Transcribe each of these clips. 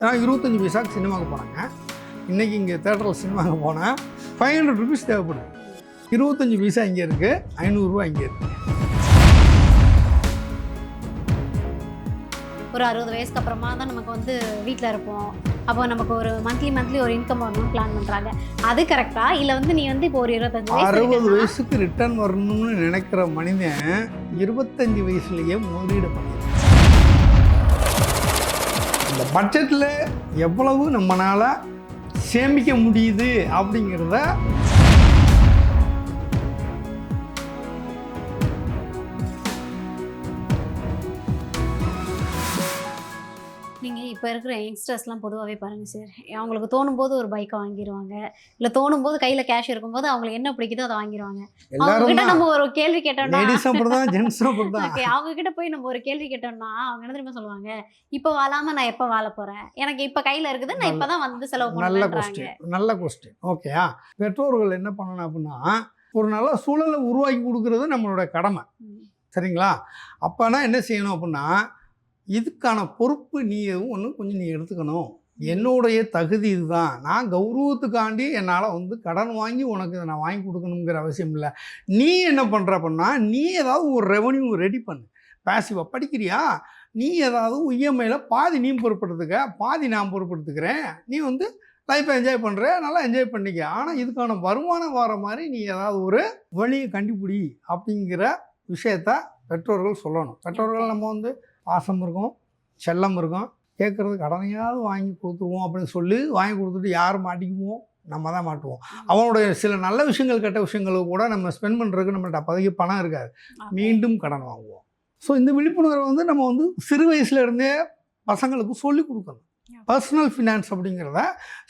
நான் 25 பைசாக்கு சினிமாவுக்கு போனேங்க. இன்றைக்கி இங்கே தேட்டரில் சினிமாவுக்கு போனால் 500 ருபீஸ் தேவைப்படுது. 25 பைசா இங்கே இருக்குது, 500 ரூபா இங்கே இருக்குது. ஒரு 60 வயசுக்கு அப்புறமா தான் நமக்கு வந்து வீட்டில் இருப்போம். அப்போ நமக்கு ஒரு மந்த்லி ஒரு இன்கம் வரணும்னு பிளான் பண்ணுறாங்க. அது கரெக்டா? இல்லை வந்து நீ வந்து இப்போ ஒரு 25 60 வயசுக்கு ரிட்டர்ன் வரணும்னு நினைக்கிற மனிதன் 25 வயசுலேயே முதலீடு பண்ணுறான். இந்த பட்ஜெட்டில் எவ்வளவு நம்மளால் சேமிக்க முடியுது அப்படிங்கிறத நீங்கள் இப்போ இருக்கிற யங்ஸ்டர்ஸ்லாம் பொதுவாகவே பாருங்கள் சார், அவங்களுக்கு தோணும்போது ஒரு பைக்கை வாங்கிடுவாங்க, இல்லை தோணும்போது கையில் கேஷ் இருக்கும்போது அவங்களுக்கு என்ன பிடிக்குதோ அதை வாங்கிடுவாங்க. அவங்ககிட்ட நம்ம ஒரு கேள்வி கேட்டோம்னா ஓகே, அவங்ககிட்ட போய் நம்ம ஒரு கேள்வி கேட்டோம்னா அவங்க என்ன தெரியுமா சொல்லுவாங்க? இப்போ வாழாமல் நான் எப்போ வாழ போகிறேன், எனக்கு இப்போ கையில் இருக்குது, நான் இப்போ தான் வந்து செலவு பண்ணுறேன். நல்ல கொஸ்டின். ஓகேயா, பெற்றோர்கள் என்ன பண்ணணும் அப்படின்னா ஒரு நல்ல சூழலை உருவாக்கி கொடுக்கறது நம்மளோட கடமை. சரிங்களா? அப்போனா என்ன செய்யணும் அப்படின்னா இதுக்கான பொறுப்பு நீ கொஞ்சம் நீ எடுத்துக்கணும். என்னுடைய தகுதி இதுதான், நான் கௌரவத்துக்காண்டி என்னால் வந்து கடன் வாங்கி உனக்கு இதை நான் வாங்கி கொடுக்கணுங்கிற அவசியம் இல்லை. நீ என்ன பண்ணுற அப்படின்னா நீ ஏதாவது ஒரு ரெவன்யூ ரெடி பண்ணு. பேசிவாக படிக்கிறியா, நீ ஏதாவது இஎம்ஐயில் பாதி நீ பொறுப்படுத்துக்க, பாதி நான் பொறுப்படுத்துக்கிறேன். நீ வந்து லைஃப்பை என்ஜாய் பண்ணுற, நல்லா என்ஜாய் பண்ணிக்க. ஆனால் இதுக்கான வருமானம் வர மாதிரி நீ ஏதாவது ஒரு வழியை கண்டுபிடி அப்படிங்கிற விஷயத்த பெற்றோர்கள் சொல்லணும். பெற்றோர்கள் நம்ம வந்து பாசம் இருக்கும், செல்லம் இருக்கும், கேட்குறது கடனையாவது வாங்கி கொடுத்துருவோம் அப்படின்னு சொல்லி வாங்கி கொடுத்துட்டு யார் மாட்டிக்குவோம்? நம்ம தான் மாட்டுவோம். அவனுடைய சில நல்ல விஷயங்கள் கெட்ட விஷயங்களுக்கு கூட நம்ம ஸ்பெண்ட் பண்ணுறதுக்கு நம்மள்ட்ட அப்போதைக்கு பணம் இருக்காது, மீண்டும் கடன் வாங்குவோம். ஸோ இந்த விழிப்புணர்வை வந்து நம்ம வந்து சிறு வயசுலேருந்தே பசங்களுக்கு சொல்லிக் கொடுக்கணும். பர்சனல் ஃபினான்ஸ் அப்படிங்கிறத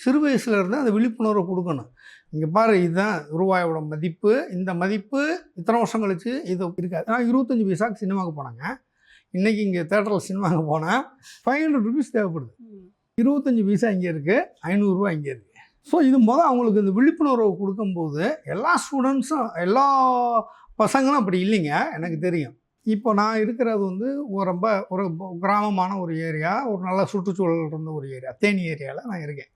சிறு வயசுலேருந்து அந்த விழிப்புணர்வை கொடுக்கணும். இங்கே பாரு, இதுதான் ரூபாயோட மதிப்பு, இந்த மதிப்பு இத்தனை வருஷம் கழிச்சு இது இருக்காது. நான் 25 பைசாக்கு சினிமாவுக்கு போனேங்க. இன்றைக்கி இங்கே தேட்டரில் சினிமாவுக்கு போனால் 500 ருபீஸ் தேவைப்படுது. 25 பைசா இங்கே இருக்குது, 500 ரூபா இங்கே இருக்குது. ஸோ இது அவங்களுக்கு இந்த விழிப்புணர்வை கொடுக்கும்போது எல்லா ஸ்டூடெண்ட்ஸும் எல்லா பசங்களும் அப்படி இல்லைங்க, எனக்கு தெரியும். இப்போ நான் இருக்கிறது வந்து ரொம்ப ஒரு கிராமமான ஒரு ஏரியா, ஒரு நல்ல சுற்றுச்சூழல் இருந்த ஒரு ஏரியா, தேனி ஏரியாவில் நான் இருக்கேன்.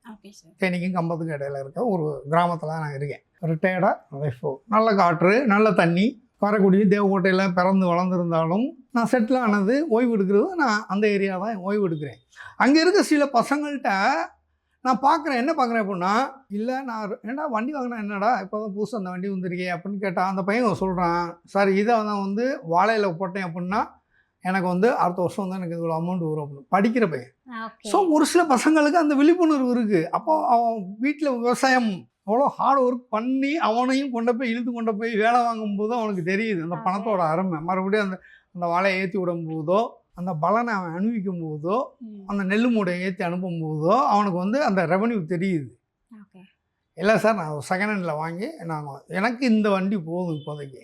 தேனிக்கும் கம்பத்துக்கும் இடையில இருக்க ஒரு கிராமத்தில் நான் இருக்கேன். ரிட்டையர்டாக லைஃப், நல்ல காற்று, நல்ல தண்ணி. காரைக்குடி தேவக்கோட்டையில் பிறந்து வளர்ந்துருந்தாலும் நான் செட்டில் ஆனது, ஓய்வு எடுக்கிறது நான் அந்த ஏரியா தான் ஓய்வு எடுக்கிறேன். அங்கே இருக்க சில பசங்கள்கிட்ட நான் பார்க்குறேன், என்ன பார்க்குறேன் அப்படின்னா, இல்லை நான் ஏன்னா வண்டி வாங்கினா என்னடா இப்போ தான் புதுசு அந்த வண்டி வந்துருக்கே அப்படின்னு கேட்டால் அந்த பையன் சொல்கிறான், சார் இதை நான் வந்து வாழையில் போட்டேன் அப்படின்னா எனக்கு வந்து அடுத்த வருஷம் வந்து எனக்கு இவ்வளோ அமௌண்ட் வரும் அப்படின்னு படிக்கிற பையன். ஸோ ஒரு சில பசங்களுக்கு அந்த விழிப்புணர்வு இருக்குது. அப்போ அவன் வீட்டில் விவசாயம் அவ்வளோ ஹார்ட் ஒர்க் பண்ணி அவனையும் இழுத்து கொண்டு போய் வேலை வாங்கும்போது அவனுக்கு தெரியுது அந்த பணத்தோட அருமை. மறுபடியும் அந்த வாழையை ஏற்றி விடும் போதோ, அந்த பலனை அவன் அனுபவிக்கும் போதோ, அந்த நெல் மூடையை ஏற்றி அனுப்பும் போதோ அவனுக்கு வந்து அந்த ரெவன்யூ தெரியுது. இல்லை சார், நான் செகண்ட் ஹேண்டில் வாங்கி எனக்கு இந்த வண்டி போதும் இப்போதைக்கு.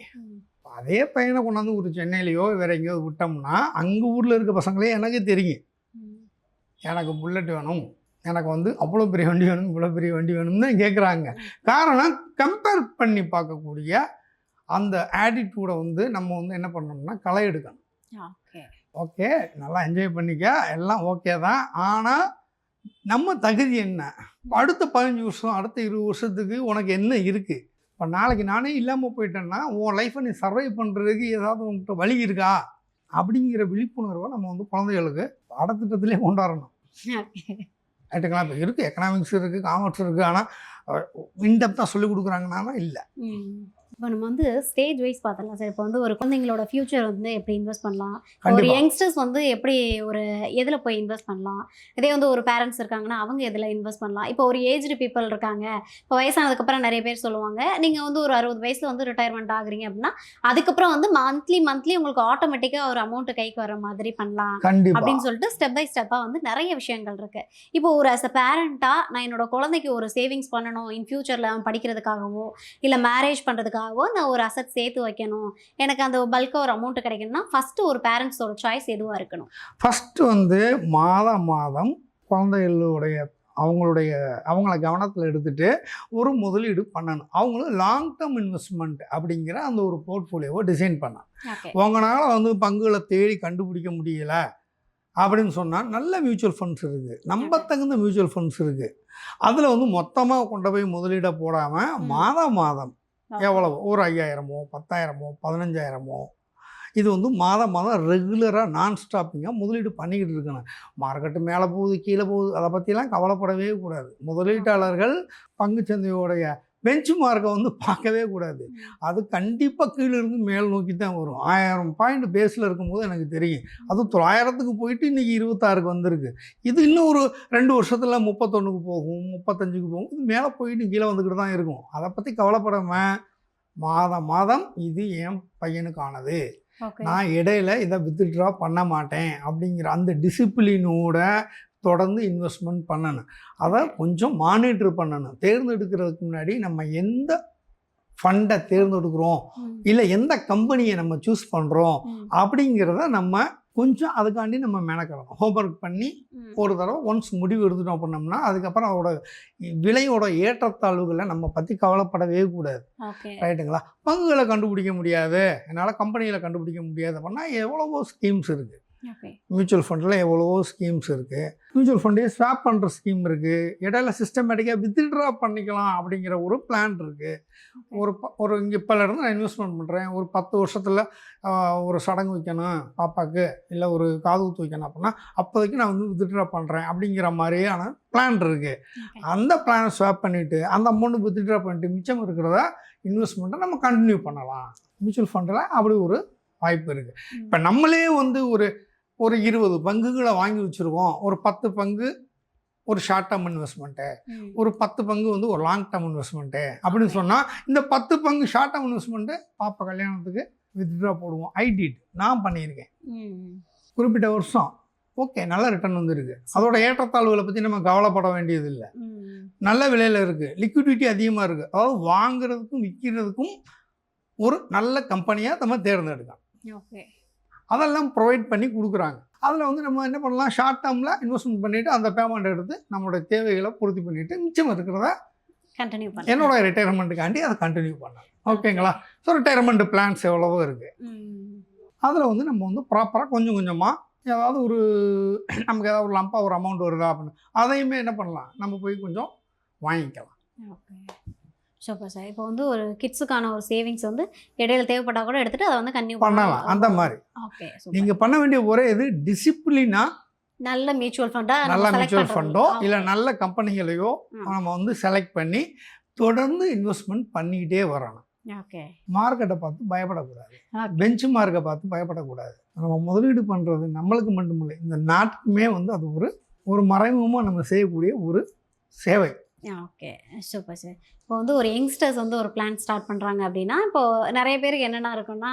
அதே பையனை கொண்டாந்து ஒரு சென்னையிலையோ வேறு எங்கேயோ விட்டோம்னா அங்கே ஊரில் இருக்க பசங்களே எனக்கு தெரியும், எனக்கு புல்லட் வேணும், எனக்கு வந்து அவ்வளோ பெரிய வண்டி வேணும், இவ்வளோ பெரிய வண்டி வேணும்னு தான் கேட்குறாங்க. காரணம் கம்பேர் பண்ணி பார்க்கக்கூடிய அந்த ஆட்டிடியூடை வந்து நம்ம வந்து என்ன பண்ணோம்னா களை எடுக்கணும். ஓகே, நல்லா என்ஜாய் பண்ணிக்க, எல்லாம் ஓகே தான். ஆனால் நம்ம தகுதி என்ன? அடுத்த 15 வருஷம், அடுத்த 20 வருஷத்துக்கு உனக்கு என்ன இருக்குது? இப்போ நாளைக்கு நானே இல்லாமல் போயிட்டேன்னா உன் லைஃப்பை நீ சர்வை பண்ணுறதுக்கு ஏதாவது உங்கள்கிட்ட வழி இருக்கா அப்படிங்கிற விழிப்புணர்வை நம்ம வந்து குழந்தைகளுக்கு பாடத்திட்டத்திலே கொண்டாடணும். ரைட்டுங்களா? இப்போ இருக்குது, எக்கனாமிக்ஸ் இருக்குது, காமர்ஸ் இருக்குது, ஆனால் இன்டெப்த்தாக சொல்லிக் கொடுக்குறாங்கன்னா இல்லை. இப்போ நம்ம வந்து ஸ்டேஜ் வைஸ் பார்த்துடலாம் சார். இப்போ வந்து ஒரு குழந்தைங்களோட ஃபியூச்சர் வந்து எப்படி இன்வெஸ்ட் பண்ணலாம், ஒரு யங்ஸ்டர்ஸ் வந்து எப்படி ஒரு எதில் போய் இன்வெஸ்ட் பண்ணலாம், இதே வந்து ஒரு பேரண்ட்ஸ் இருக்காங்கன்னா அவங்க எதில் இன்வெஸ்ட் பண்ணலாம். இப்போ ஒரு ஏஜ்டு பீப்புள் இருக்காங்க, இப்போ வயசானதுக்கப்புறம் நிறைய பேர் சொல்லுவாங்க, நீங்கள் வந்து ஒரு 60 வயசில் வந்து ரிட்டையர்மெண்ட் ஆகுறீங்க அப்படின்னா அதுக்கப்புறம் வந்து மந்த்லி உங்களுக்கு ஆட்டோமேட்டிக்காக ஒரு அமௌண்ட் கைக்கு வர மாதிரி பண்ணலாம் அப்படின்னு சொல்லிட்டு ஸ்டெப் பை ஸ்டெப்பாக வந்து நிறைய விஷயங்கள் இருக்குது. இப்போ ஒரு ஆஸ் அ பேரண்ட்டாக நான் என்னோட குழந்தைக்கு ஒரு சேவிங்ஸ் பண்ணணும், இன் ஃபியூச்சரில் அவன் படிக்கிறதுக்காகவோ இல்லை மேரேஜ் பண்ணுறதுக்காக நான் ஒரு அசட் சேர்த்து வைக்கணும், எனக்கு அந்த பல்காக ஒரு அமௌண்ட் கிடைக்கணும்னா ஃபஸ்ட்டு ஒரு பேரண்ட்ஸோட சாய்ஸ் எதுவாக இருக்கணும்? ஃபஸ்ட்டு வந்து மாதம் குழந்தைகளுடைய அவங்கள கவனத்தில் எடுத்துகிட்டு ஒரு முதலீடு பண்ணணும். அவங்களும் லாங் டேர்ம் இன்வெஸ்ட்மெண்ட் அப்படிங்கிற அந்த ஒரு போர்ட்ஃபோலியோவை டிசைன் பண்ணணும். உங்களால் வந்து பங்குகளை தேடி கண்டுபிடிக்க முடியலை, அப்படின்னு சொன்னால் நல்ல மியூச்சுவல் ஃபண்ட்ஸ் இருக்குது, நம்ப தகுந்த மியூச்சுவல் ஃபண்ட்ஸ் இருக்குது. அதில் வந்து மொத்தமாக கொண்டு போய் முதலீடை போடாமல் மாதம் மாதம் எவ்வளவு ஒரு 5000மோ 10,000மோ 15,000மோ இது வந்து மாதம் மாதம் ரெகுலராக நான் ஸ்டாப்பிங்காக முதலீடு பண்ணிக்கிட்டு இருக்கணும். மார்க்கெட்டு மேலே போகுது கீழே போகுது அதை பற்றிலாம் கவலைப்படவே கூடாது. முதலீட்டாளர்கள் பங்குச்சந்தையோடைய பெஞ்ச் மார்க்கை வந்து பார்க்கவே கூடாது. அது கண்டிப்பாக கீழே இருந்து மேல் நோக்கி தான் வரும். 1000 பாயிண்ட் பேஸில் இருக்கும்போது எனக்கு தெரியும். அதுவும் 900க்கு போயிட்டு இன்றைக்கி 26க்கு வந்திருக்கு. இது இன்னும் ஒரு 2 வருஷத்தில் 31க்கு போகும், 35க்கு போகும். இது மேலே போயிட்டு கீழே வந்துக்கிட்டு தான் இருக்கும். அதை பற்றி கவலைப்படாமல் மாதம் மாதம் இது என் பையனுக்கானது, நான் இடையில இதை வித்ட்ரா பண்ண மாட்டேன் அப்படிங்கிற அந்த டிசிப்ளினோட தொடர்ந்து இன்வெஸ்ட்மெண்ட் பண்ணணும். அதை கொஞ்சம் மானிட்டர் பண்ணணும். தேர்ந்தெடுக்கிறதுக்கு முன்னாடி நம்ம எந்த ஃபண்டை தேர்ந்தெடுக்கிறோம், இல்லை எந்த கம்பெனியை நம்ம சூஸ் பண்ணுறோம் அப்படிங்கிறத நம்ம கொஞ்சம் அதுக்காண்டி நம்ம மெனக்கிடணும். ஹோம்ஒர்க் பண்ணி ஒரு தடவை ஒன்ஸ் முடிவு எடுத்துட்டோம் பண்ணோம்னா அதுக்கப்புறம் அதோட விலையோட ஏற்றத்தாழ்வுகளை நம்ம பற்றி கவலைப்படவே கூடாது. ரைட்டுங்களா? பங்குகளை கண்டுபிடிக்க முடியாது, என்னால் கம்பெனியில் கண்டுபிடிக்க முடியாது அப்படின்னா எவ்வளவோ ஸ்கீம்ஸ் இருக்குது. மியூச்சுவல் ஃபண்டில் எவ்வளவோ ஸ்கீம்ஸ் இருக்குது. மியூச்சுவல் ஃபண்டையே ஸ்வாப் பண்ணுற ஸ்கீம் இருக்குது. இடையில சிஸ்டமேட்டிக்காக வித்ட்ரா பண்ணிக்கலாம் அப்படிங்கிற ஒரு பிளான் இருக்குது. ஒரு இங்கே இப்போலேருந்து நான் இன்வெஸ்ட்மெண்ட் பண்ணுறேன், ஒரு 10 வருஷத்தில் ஒரு சடங்கு வைக்கணும் பாப்பாவுக்கு, இல்லை ஒரு காது ஊத்து வைக்கணும் அப்படின்னா அப்போதைக்கு நான் வந்து வித்ட்ரா பண்ணுறேன் அப்படிங்கிற மாதிரியான பிளான் இருக்குது. அந்த பிளானை ஸ்வாப் பண்ணிவிட்டு அந்த அமௌண்ட்டு வித்ட்ரா பண்ணிட்டு மிச்சம் இருக்கிறத இன்வெஸ்ட்மெண்ட்டை நம்ம கண்டினியூ பண்ணலாம். மியூச்சுவல் ஃபண்டில் அப்படி ஒரு வாய்ப்பு இருக்குது. இப்போ நம்மளே வந்து ஒரு 20 பங்குகளை வாங்கி வச்சுருக்கோம். ஒரு 10 பங்கு ஒரு ஷார்ட் டேர்ம் இன்வெஸ்ட்மெண்ட்டு, ஒரு 10 பங்கு வந்து ஒரு லாங் டேர்ம் இன்வெஸ்ட்மெண்ட்டு அப்படின்னு சொன்னால் இந்த 10 பங்கு ஷார்ட் டேர்ம் இன்வெஸ்ட்மெண்ட்டு பாப்பா கல்யாணத்துக்கு வித்ட்ரா போடுவோம். நான் பண்ணியிருக்கேன். குறிப்பிட்ட வருஷம் ஓகே நல்ல ரிட்டர்ன் வந்துருக்கு. அதோட ஏற்றத்தாழ்வுகளை பற்றி நம்ம கவலைப்பட வேண்டியதில்லை. நல்ல விலையில் இருக்குது, லிக்விடிட்டி அதிகமாக இருக்குது. அதாவது வாங்குறதுக்கும் விற்கிறதுக்கும் ஒரு நல்ல கம்பெனியாக நம்ம தேர்ந்தெடுக்கலாம். அதெல்லாம் ப்ரொவைட் பண்ணி கொடுக்குறாங்க. அதில் வந்து நம்ம என்ன பண்ணலாம், ஷார்ட் டேர்மில் இன்வெஸ்ட்மெண்ட் பண்ணிவிட்டு அந்த பேமெண்ட் எடுத்து நம்மளோட தேவைகளை பூர்த்தி பண்ணிவிட்டு மிச்சம் இருக்கிறத கண்டினியூ பண்ணலாம். என்னோட ரிட்டையர்மெண்ட்டுக்காண்டி அதை கண்டினியூ பண்ணலாம். ஓகேங்களா? ஸோ ரிட்டையர்மெண்ட் பிளான்ஸ் எவ்வளவோ இருக்குது. அதில் வந்து நம்ம வந்து ப்ராப்பராக கொஞ்சம் கொஞ்சமாக ஏதாவது ஒரு நமக்கு ஏதாவது ஒரு லம்பாக ஒரு அமௌண்ட் வருதா அப்படின்னு அதையுமே என்ன பண்ணலாம், நம்ம போய் கொஞ்சம் வாங்கிக்கலாம். Super sir. இப்போ வந்து ஒரு கிட்ஸுக்கான ஒரு சேவிங்ஸ் வந்து இடையில தேவைப்பட்டால் கூட எடுத்துகிட்டு அதை வந்து கண்டினியூ பண்ணலாம். அந்த மாதிரி ஓகே. நீங்கள் பண்ண வேண்டிய ஒரே இது டிசிப்ளினாக நல்ல மியூச்சுவல் ஃபண்டோ இல்லை நல்ல கம்பெனிகளையோ நம்ம வந்து செலக்ட் பண்ணி தொடர்ந்து இன்வெஸ்ட்மெண்ட் பண்ணிக்கிட்டே வரணும். ஓகே. மார்க்கெட்டை பார்த்து பயப்படக்கூடாது, பெஞ்ச் மார்க்கை பார்த்து பயப்படக்கூடாது. நம்ம முதலீடு பண்ணுறது நம்மளுக்கு மட்டும் இல்லை, இந்த நாட்டுக்குமே வந்து அது ஒரு மறைமுகமாக நம்ம செய்யக்கூடிய ஒரு சேவை. Okay super sir. இப்போ வந்து ஒரு யங்ஸ்டர்ஸ் வந்து ஒரு பிளான் ஸ்டார்ட் பண்ணுறாங்க அப்படின்னா, இப்போது நிறைய பேருக்கு என்னென்ன இருக்குன்னா,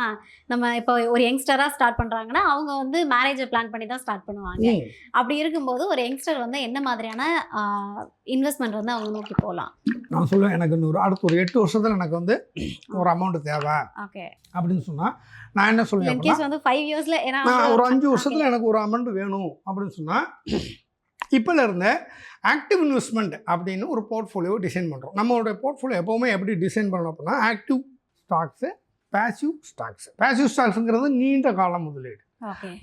நம்ம இப்போ ஒரு யங்ஸ்டராக ஸ்டார்ட் பண்ணுறாங்கன்னா அவங்க வந்து மேரேஜை பிளான் பண்ணி தான் ஸ்டார்ட் பண்ணுவாங்க. அப்படி இருக்கும்போது ஒரு யங்ஸ்டர் வந்து என்ன மாதிரியான இன்வெஸ்ட்மெண்ட் வந்து அவங்க நோக்கி போகலாம்? நான் சொல்லுவேன், எனக்கு அடுத்த ஒரு 8 வருஷத்தில் எனக்கு வந்து ஒரு அமௌண்ட் தேவை ஓகே அப்படின்னு சொன்னால் நான் என்ன சொல்லுவேன், வந்து 5 இயர்ஸில் ஏன்னா ஒரு 5 வருஷத்தில் எனக்கு ஒரு அமௌண்ட் வேணும் அப்படின்னு சொன்னால் இப்போல இருந்த ஆக்டிவ் இன்வெஸ்ட்மெண்ட் அப்படின்னு ஒரு போர்ட்ஃபோலியோ டிசைன் பண்ணுறோம். நம்மளோட போர்ட்ஃபோலியோ எப்போவுமே எப்படி டிசைன் பண்ணணும் அப்படின்னா active stocks, passive stocks. Passive ஸ்டாக்ஸுங்கிறது நீண்ட காலம் முதலீடு.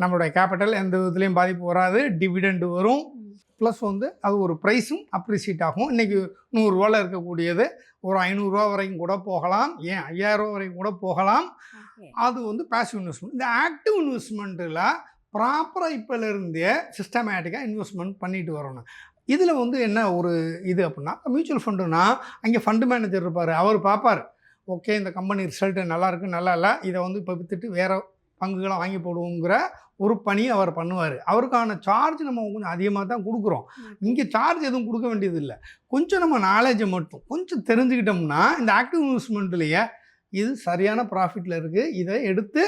நம்மளுடைய கேபிட்டல் எந்த விதத்துலேயும் பாதிப்பு வராது, டிவிடெண்ட் வரும், ப்ளஸ் வந்து அது ஒரு ப்ரைஸும் அப்ரிஷியேட் ஆகும். இன்றைக்கி 100 ரூபாவில் இருக்கக்கூடியது ஒரு 500 ரூபா வரைக்கும் கூட போகலாம், ஏன் 5000 ரூபா வரைக்கும் கூட போகலாம். அது வந்து பேசிவ் இன்வெஸ்ட்மெண்ட். இந்த ஆக்டிவ் இன்வெஸ்ட்மெண்ட்டில் ப்ராப்பராக இப்போலேருந்தே சிஸ்டமேட்டிக்காக இன்வெஸ்ட்மெண்ட் பண்ணிட்டு வரணும். இதில் வந்து என்ன ஒரு இது அப்படின்னா, மியூச்சுவல் ஃபண்டுனா அங்கே ஃபண்டு மேனேஜர் இருப்பார், அவர் பார்ப்பார் ஓகே இந்த கம்பெனி ரிசல்ட்டு நல்லாயிருக்கு நல்லா இல்லை, இதை வந்து இப்போ விற்றுட்டு வேறு பங்குகளை வாங்கி போடுவோங்கிற ஒரு பணியை அவர் பண்ணுவார். அவருக்கான சார்ஜ் நம்ம கொஞ்சம் அதிகமாக தான் கொடுக்குறோம். இங்கே சார்ஜ் எதுவும் கொடுக்க வேண்டியதில்லை. கொஞ்சம் நம்ம நாலேஜை மட்டும் கொஞ்சம் தெரிஞ்சுக்கிட்டோம்னா இந்த ஆக்டிவ் இன்வெஸ்ட்மெண்ட்லேயே இது சரியான ப்ராஃபிட்டில் இருக்குது, இதை எடுத்து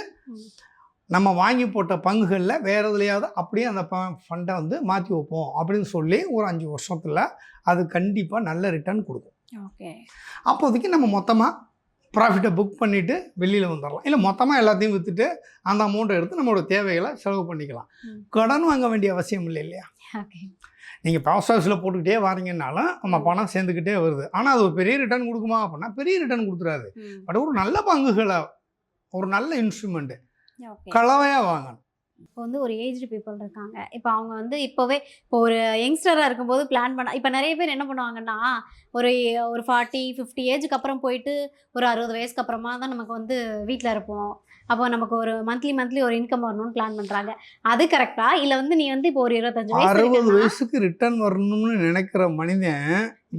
நம்ம வாங்கி போட்ட பங்குகளில் வேறு எதுலையாவது அப்படியே அந்த ஃபண்டை வந்து மாற்றி வைப்போம் அப்படின்னு சொல்லி ஒரு 5 வருஷத்தில் அது கண்டிப்பாக நல்ல ரிட்டர்ன் கொடுக்கும். ஓகே. அப்போதைக்கு நம்ம மொத்தமாக ப்ராஃபிட்டை புக் பண்ணிவிட்டு வெளியில் வந்துடலாம். இல்லை மொத்தமாக எல்லாத்தையும் விற்றுட்டு அந்த அமௌண்ட்டை எடுத்து நம்மளோட தேவைகளை செலவு பண்ணிக்கலாம். கடன் வாங்க வேண்டிய அவசியம் இல்லை இல்லையா? நீங்கள் போஸ்ட் ஆஃபீஸில் போட்டுக்கிட்டே வாரீங்கன்னாலும் நம்ம பணம் சேர்ந்துக்கிட்டே வருது. ஆனால் அது ஒரு பெரிய ரிட்டர்ன் கொடுக்குமா அப்படின்னா பெரிய ரிட்டர்ன் கொடுத்துறாது. பட் ஒரு நல்ல பங்குகளை ஒரு நல்ல இன்ஸ்ட்ருமெண்ட்டு கலவையாக வாங்கணும். இப்போ வந்து ஒரு ஏஜ்டு பீப்புள் இருக்காங்க. இப்போ அவங்க வந்து இப்போவே இப்போ ஒரு யங்ஸ்டராக இருக்கும்போது பிளான் பண்ண இப்போ நிறைய பேர் என்ன பண்ணுவாங்கன்னா, ஒரு ஒரு 40, 50 ஏஜுக்கு அப்புறம் போயிட்டு ஒரு 60 வயசுக்கு அப்புறமா தான் நமக்கு வந்து வீட்ல இருப்போம். அப்போ நமக்கு ஒரு மந்த்லி ஒரு இன்கம் வரணும்னு பிளான் பண்றாங்க. அது கரெக்ட்டா? இல்ல வந்து நீ வந்து இப்போ ஒரு 25 வயசு 60 இருக்குன்னா வயசுக்கு ரிட்டர்ன் வரணும்னு நினைக்கிற மனிதன்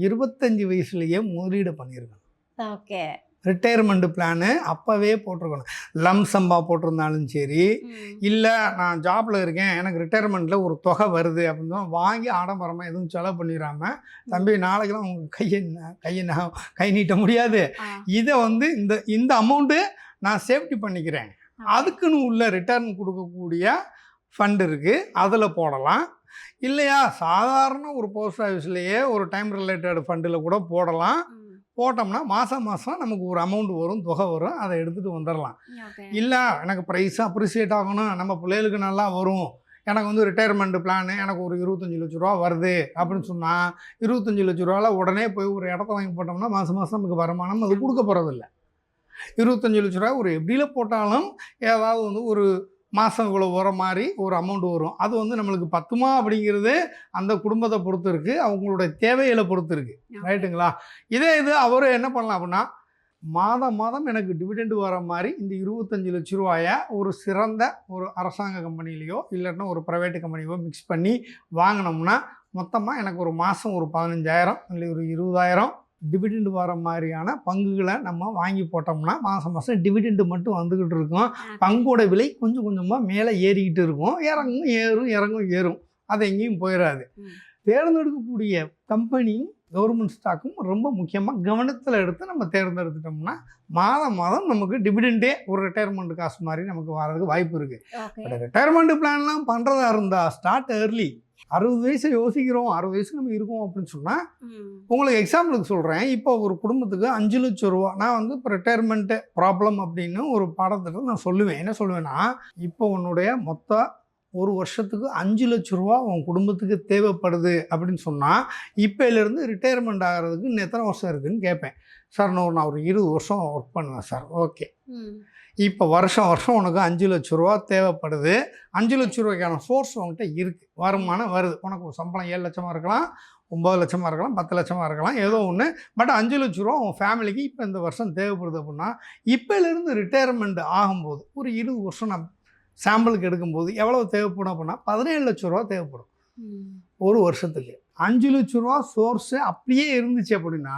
25 வயசுலயே முதலீடு பண்ணியிருக்கணும். ஓகே. ரிட்டையர்மெண்ட் பிளானு அப்போவே போட்டிருக்கணும். லம்சம்பா போட்டிருந்தாலும் சரி, ம். இல்லை நான் ஜாப்பில் இருக்கேன் எனக்கு ரிட்டையர்மெண்ட்டில் ஒரு தொகை வருது அப்படின்னு வாங்கி ஆடம்பரமாக எதுவும் செலவு பண்ணிடாம, தம்பி நாளைக்கெல்லாம் உங்கள் கை நீட்ட முடியாது, ஆ. இதை வந்து இந்த அமௌண்ட்டு நான் சேஃப்டி பண்ணிக்கிறேன், அதுக்குன்னு உள்ள ரிட்டர்ன் கொடுக்கக்கூடிய ஃபண்ட் இருக்குது, அதில் போடலாம். இல்லையா சாதாரண ஒரு போஸ்ட் ஆஃபீஸ்லேயே ஒரு டைம் ரிலேட்டட் ஃபண்டில் கூட போடலாம். ம். போட்டோம்னா மாதம் நமக்கு ஒரு அமௌண்ட் வரும், தொகை வரும், அதை எடுத்துகிட்டு வந்துடலாம். ஓகே. இல்லை எனக்கு ப்ரைஸ் அப்ரிசியேட் ஆகணும், நம்ம பிள்ளைகளுக்கு நல்லா வரும், எனக்கு வந்து ரிட்டையர்மெண்ட் பிளானு எனக்கு ஒரு 25 லட்ச ரூபா வருது அப்படின்னு சொன்னால் 25 லட்ச ரூபாவில் உடனே போய் ஒரு இடத்த வாங்கி போட்டோம்னா மாதம் நமக்கு வருமானம் அது கொடுக்க போகிறதில்ல. 25 லட்ச ரூபா ஒரு எப்படியில் போட்டாலும் ஏதாவது வந்து ஒரு மாதம் இவ்வளோ வர மாதிரி ஒரு அமௌண்ட் வரும். அது வந்து நம்மளுக்கு பத்துமா அப்படிங்கிறது அந்த குடும்பத்தை பொறுத்து இருக்குது, அவங்களுடைய தேவைகளை பொறுத்து இருக்குது. ரைட்டுங்களா? இது அவர் என்ன பண்ணலாம் அப்படின்னா, மாதம் எனக்கு டிவிடெண்ட் வர மாதிரி இந்த 25 லட்ச ரூபாயை ஒரு சிறந்த ஒரு அரசாங்க கம்பெனிலேயோ இல்லைன்னா ஒரு ப்ரைவேட் கம்பெனியோ மிக்ஸ் பண்ணி வாங்கினோம்னா மொத்தமாக எனக்கு ஒரு மாதம் ஒரு 15,000 இல்லை ஒரு 20,000 டிவிடெண்ட் வர மாதிரியான பங்குகளை நம்ம வாங்கி போட்டோம்னா மாதம் டிவிடெண்ட் மட்டும் வந்துக்கிட்டு இருக்கும். பங்கோட விலை கொஞ்சம் கொஞ்சமாக மேலே ஏறிக்கிட்டு இருக்கும், ஏறும், அது எங்கேயும் போயிடாது. தேர்ந்தெடுக்கக்கூடிய கம்பெனியும் கவர்மெண்ட் ஸ்டாக்கும் ரொம்ப முக்கியமாக கவனத்தில் எடுத்து நம்ம தேர்ந்தெடுத்துட்டோம்னா மாதம் நமக்கு டிவிடெண்டே ஒரு ரிட்டையர்மெண்ட் காசு மாதிரி நமக்கு வர்றதுக்கு வாய்ப்பு இருக்குது. பட் ரிட்டையர்மெண்ட் பிளான்லாம் பண்ணுறதா இருந்தால் ஸ்டார்ட் ஏர்லி. 60 வயசு யோசிக்கிறோம், 60 வயசுக்கு நம்ம இருக்கோம் அப்படின்னு சொன்னால், உங்களுக்கு எக்ஸாம்பிளுக்கு சொல்கிறேன், இப்போ ஒரு குடும்பத்துக்கு 5 லட்ச ரூபா நான் வந்து இப்போ ரிட்டையர்மெண்ட்டு ப்ராப்ளம் அப்படின்னு ஒரு பாடத்திட்டத்தில் நான் சொல்லுவேன். என்ன சொல்லுவேன்னா, இப்போ உன்னுடைய மொத்த ஒரு வருஷத்துக்கு 5 லட்ச ரூபா உன் குடும்பத்துக்கு தேவைப்படுது அப்படின்னு சொன்னால், இப்போலேருந்து ரிட்டையர்மெண்ட் ஆகிறதுக்கு இன்னும் எத்தனை வருஷம் இருக்குதுன்னு கேட்பேன். சார் நான் ஒரு 20 வருஷம் ஒர்க் பண்ணுவேன் சார். ஓகே, இப்போ வருஷம் உனக்கு 5 லட்ச ரூபா தேவைப்படுது. 5 லட்ச ரூபாய்க்கான சோர்ஸ் உங்கள்கிட்ட இருக்குது, வருமானம் வருது. உனக்கு ஒரு சம்பளம் 7 லட்சமாக இருக்கலாம், 9 லட்சமாக இருக்கலாம், 10 லட்சமாக இருக்கலாம், ஏதோ ஒன்று. பட் 5 லட்ச ரூபா உன் ஃபேமிலிக்கு இப்போ இந்த வருஷம் தேவைப்படுது அப்படின்னா, இப்போலேருந்து ரிட்டையர்மெண்ட் ஆகும்போது ஒரு 20 வருஷம் நான் சாம்பிளுக்கு எடுக்கும்போது எவ்வளோ தேவைப்படும் அப்படின்னா 17 லட்ச ரூபா தேவைப்படும் ஒரு வருஷத்துக்கு. 5 லட்ச ரூபா சோர்ஸு அப்படியே இருந்துச்சு அப்படின்னா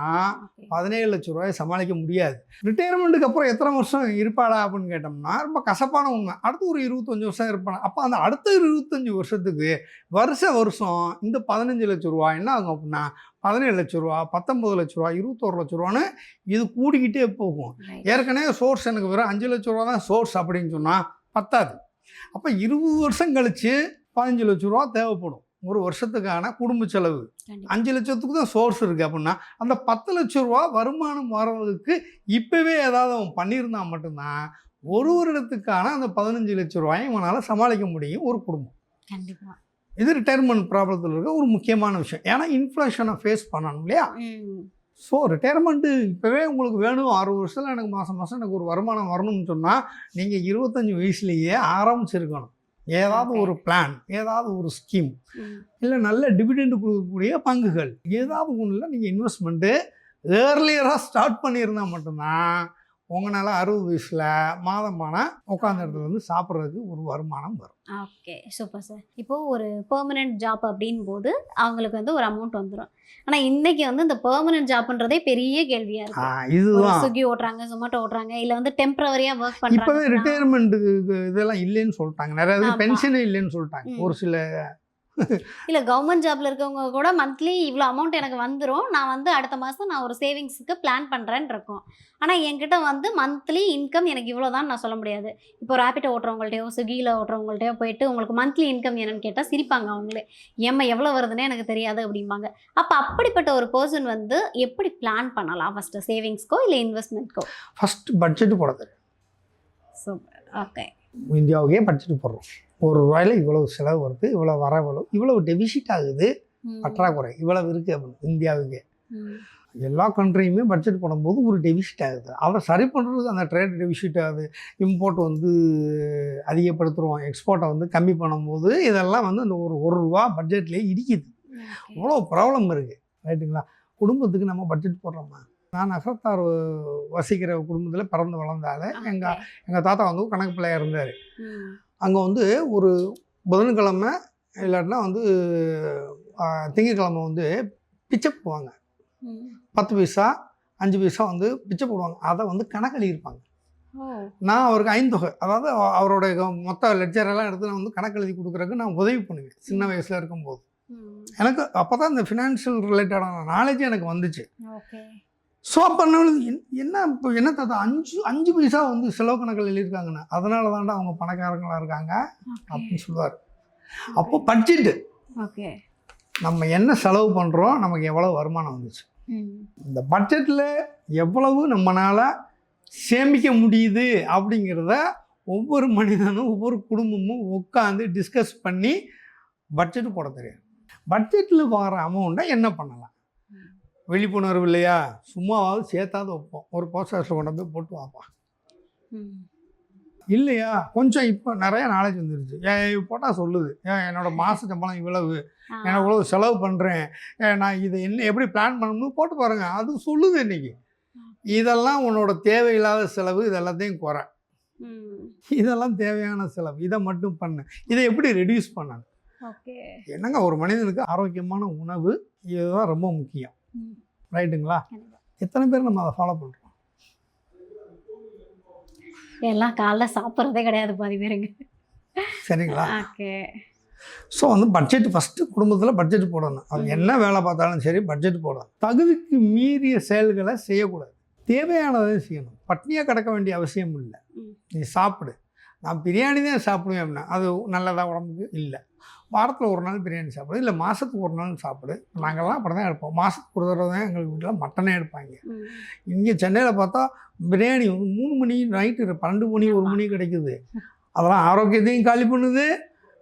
17 லட்ச ரூபாயை சமாளிக்க முடியாது. ரிட்டையர்மெண்ட்டுக்கு அப்புறம் எத்தனை வருஷம் இருப்பாடா அப்படின்னு கேட்டோம்னா ரொம்ப கசப்பான உண்மை. அடுத்து ஒரு 25 வருஷம் இருப்பாங்க. அப்போ அந்த அடுத்த 25 வருஷத்துக்கு வருஷம் இந்த 15 லட்ச ரூபா என்ன ஆகும் அப்படின்னா 17 லட்ச ரூபா, 19 லட்ச ரூபா, 21 லட்ச ரூபான்னு இது கூடிக்கிட்டே போகும். ஏற்கனவே சோர்ஸ் எனக்கு வெறும் 5 லட்ச ரூபா தான் சோர்ஸ் அப்படின்னு சொன்னால் பத்தாது. அப்போ 20 வருஷம் கழித்து 15 லட்ச ரூபா தேவைப்படும் ஒரு வருஷத்துக்கான குடும்ப செலவு. 5 லட்சத்துக்கு தான் சோர்ஸ் இருக்குது அப்படின்னா அந்த 10 லட்ச ரூபா வருமானம் வர்றதுக்கு இப்போவே ஏதாவது அவன் பண்ணியிருந்தா மட்டும்தான் ஒரு வருடத்துக்கான அந்த 15 லட்ச ரூபாயை இவனால் சமாளிக்க முடியும் ஒரு குடும்பம். கண்டிப்பாக இது ரிட்டையர்மெண்ட் ப்ராப்ளத்தில் இருக்க ஒரு முக்கியமான விஷயம். ஏன்னா இன்ஃப்ளேஷனை ஃபேஸ் பண்ணணும் இல்லையா? ஸோ ரிட்டையர்மெண்ட்டு இப்போவே உங்களுக்கு வேணும், 60 வருஷத்தில் எனக்கு மாதம் எனக்கு ஒரு வருமானம் வரணும்னு சொன்னால் நீங்கள் 25 வயசுலேயே ஆரம்பிச்சிருக்கணும். ஏதாவது ஒரு பிளான், ஏதாவது ஒரு ஸ்கீம், இல்லை நல்ல டிவிடெண்ட் கொடுக்கக்கூடிய பங்குகள், ஏதாவது ஒன்றில் நீங்கள் இன்வெஸ்ட்மெண்ட்டு ஏர்லியராக ஸ்டார்ட் பண்ணியிருந்தால் மட்டும்தான் உங்களால் 60 வயசில் மாதமான உட்காந்த இடத்துல வந்து சாப்பிட்றதுக்கு ஒரு வருமானம் வரும். Okay, super sir. இப்போது ஒரு பெர்மனெண்ட் ஜாப் அப்படின் போது அவங்களுக்கு வந்து ஒரு அமௌண்ட் வந்துடும். ஆனால் இன்றைக்கி வந்து இந்த பெர்மனெண்ட் ஜாப்ன்றதே பெரிய கேள்வியாக இருக்குது. இதுதான் ஸ்விக்கி ஓட்டுறாங்க, ஜொமேட்டோ ஓட்டுறாங்க, இல்லை வந்து டெம்பரவரியாக ஒர்க் பண்ணுறாங்க. இப்போவே ரிட்டையர்மெண்ட்டுக்கு இதெல்லாம் இல்லைன்னு சொல்லிட்டாங்க, நிறைய பென்ஷனே இல்லைன்னு சொல்லிட்டாங்க ஒரு சில. இல்லை கவர்மெண்ட் ஜாப்ல இருக்கவங்க கூட மந்த்லி இவ்வளோ அமௌண்ட் எனக்கு வந்துடும், நான் வந்து அடுத்த மாதம் நான் ஒரு சேவிங்ஸுக்கு பிளான் பண்ணுறேன்னு இருக்கோம். ஆனால் என்கிட்ட வந்து மந்த்லி இன்கம் எனக்கு இவ்வளோ தான் நான் சொல்ல முடியாது. இப்போ ரேபிட்டோ ஓட்டுறவங்கள்ட்டையோ ஸ்விக்கியில் ஓட்டுறவங்கள்ட்டையோ போயிட்டு உங்களுக்கு மந்த்லி இன்கம் என்னன்னு கேட்டால் சிரிப்பாங்க அவங்களே. எவ்வளோ வருதுன்னே எனக்கு தெரியாது அப்படிம்பாங்க. அப்போ அப்படிப்பட்ட ஒரு பர்சன் வந்து எப்படி பிளான் பண்ணலாம் ஃபஸ்ட்டு, சேவிங்ஸ்க்கோ இல்லை இன்வெஸ்ட்மெண்ட்க்கோ? ஃபஸ்ட்டு பட்ஜெட் போட தெரியும். சூப்பர். ஓகே, இந்தியாவுக்கே பட்ஜெட் போடுறோம். ஒரு ரூபாயில் இவ்வளவு செலவு வருது, இவ்வளோ வரவு, இவ்வளவு டெபிசிட் ஆகுது, பற்றாக்குறை இவ்வளவு இருக்குது அப்படின்னு இந்தியாவுக்கே. எல்லா கண்ட்ரியுமே பட்ஜெட் போடும்போது ஒரு டெபிசிட் ஆகுது. அதை சரி பண்ணுறதுக்கு அந்த ட்ரேட் டெபிசிட் ஆகுது. இம்போர்ட் வந்து அதிகப்படுத்துகிறோம், எக்ஸ்போர்ட்டை வந்து கம்மி பண்ணும்போது இதெல்லாம் வந்து அந்த ஒரு ரூபா பட்ஜெட்லேயே இடிக்குது. அவ்வளோ ப்ராப்ளம் இருக்குது. ரைட்டுங்களா? குடும்பத்துக்கு நம்ம பட்ஜெட் போடுறோமா? நான் நகரத்தார் வசிக்கிற குடும்பத்தில் பிறந்து வளர்ந்தால எங்கள் தாத்தா வந்து கணக்கு பிள்ளையாக இருந்தார். அங்கே வந்து ஒரு புதன்கிழமை இல்லாட்டினா வந்து திங்கக்கிழமை வந்து பிச்சை போடுவாங்க. 10 பைசா 5 பைசா வந்து பிச்சை போடுவாங்க. அதை வந்து கணக்கு எழுதியிருப்பாங்க. நான் அவருக்கு ஐந்தொகை, அதாவது அவருடைய மொத்த லெட்ஜரெல்லாம் எடுத்து நான் வந்து கணக்கு எழுதி கொடுக்குறதுக்கு நான் உதவி பண்ணுவேன் சின்ன வயசில் இருக்கும்போது. எனக்கு அப்போ தான் இந்த ஃபினான்ஷியல் ரிலேட்டடான நாலேஜ் எனக்கு வந்துச்சு. ஸோ அப்போ என்ன இப்போ என்ன தாத்தா 5 பைசா வந்து செலவு கணக்கில் எழுதியிருக்காங்கண்ணா, அதனால தான்டா அவங்க பணக்காரங்களாக இருக்காங்க அப்படின்னு சொல்லுவார். அப்போ பட்ஜெட்டு, நம்ம என்ன செலவு பண்ணுறோம், நமக்கு எவ்வளோ வருமானம் வந்துச்சு, இந்த பட்ஜெட்டில் எவ்வளவு நம்மளால் சேமிக்க முடியுது அப்படிங்கிறத ஒவ்வொரு மனிதனும் ஒவ்வொரு குடும்பமும் உட்காந்து டிஸ்கஸ் பண்ணி பட்ஜெட்டு போட தெரியும். பட்ஜெட்டில் வர அமௌண்ட்டை என்ன பண்ணலாம்? விழிப்புணர்வு இல்லையா? சும்மாவாவது சேர்த்தாவது வைப்போம், ஒரு போஸ்ட் ஆஃபீஸில் கொண்டு போய் போட்டு வாப்போம் இல்லையா? கொஞ்சம் இப்போ நிறைய நாலேஜ் வந்துருச்சு. போட்டால் சொல்லுது, என்னோடய மாத சம்பளம் இவ்வளவு, நான் இவ்வளவு செலவு பண்ணுறேன், நான் இதை என்ன எப்படி பிளான் பண்ணணும்னு போட்டு பாருங்கள், அது சொல்லுது. இன்றைக்கி இதெல்லாம் உன்னோட தேவையில்லாத செலவு, இது எல்லாத்தையும் குறை, இதெல்லாம் தேவையான செலவு, இதை மட்டும் பண்ணு, இதை எப்படி ரெடியூஸ் பண்ணணும். என்னங்க, ஒரு மனிதனுக்கு ஆரோக்கியமான உணவு இதுதான் ரொம்ப முக்கியம். ரைட்டுங்களா? எத்தனை பேர் நம்ம அதை ஃபாலோ பண்ணுறோம்? எல்லாம் காலைல சாப்பிட்றதே கிடையாது பாதி பேருங்க. சரிங்களா? ஸோ வந்து பட்ஜெட் ஃபஸ்ட்டு குடும்பத்தில் பட்ஜெட் போடணும். அது என்ன வேலை பார்த்தாலும் சரி பட்ஜெட் போடணும். தகுதிக்கு மீறிய செயல்களை செய்யக்கூடாது, தேவையானதை செய்யணும். பட்னியாக கிடக்க வேண்டிய அவசியம் இல்லை. நீ சாப்பிடு, நான் பிரியாணி தான் சாப்பிடுவேன் அப்படின்னா அது நல்லதாக உடம்புக்கு இல்லை. வாரத்தில் ஒரு நாள் பிரியாணி சாப்பிடு, இல்லை மாதத்துக்கு ஒரு நாள் சாப்பிடு. நாங்கள்லாம் அப்படி தான் எடுப்போம். மாதத்துக்கு ஒரு தடவை தான் எங்கள் வீட்டில் மட்டனே எடுப்பாங்க. இங்கே சென்னையில் பார்த்தா பிரியாணி வந்து 3 மணி நைட்டு 12 மணி 1 மணி கிடைக்குது. அதெல்லாம் ஆரோக்கியத்தையும் காலி பண்ணுது.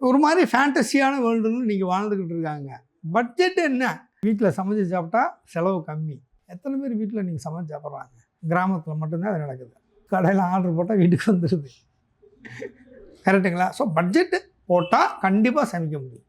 ஒரு மாதிரி ஃபேண்டஸியான வேர்ல்டுன்னு நீங்கள் வாழ்ந்துக்கிட்டு இருக்காங்க. பட்ஜெட் என்ன? வீட்டில் சமைச்சு சாப்பிட்டா செலவு கம்மி. எத்தனை பேர் வீட்டில் நீங்கள் சமைச்சு சாப்பிட்றாங்க? கிராமத்தில் மட்டும்தான் அது நடக்குது. கடையில் ஆர்டர் போட்டால் வீட்டுக்கு வந்துடுது. கரெக்டுங்களா? ஸோ பட்ஜெட்டு போட்டால் கண்டிப்பாக சமைக்க முடியும்.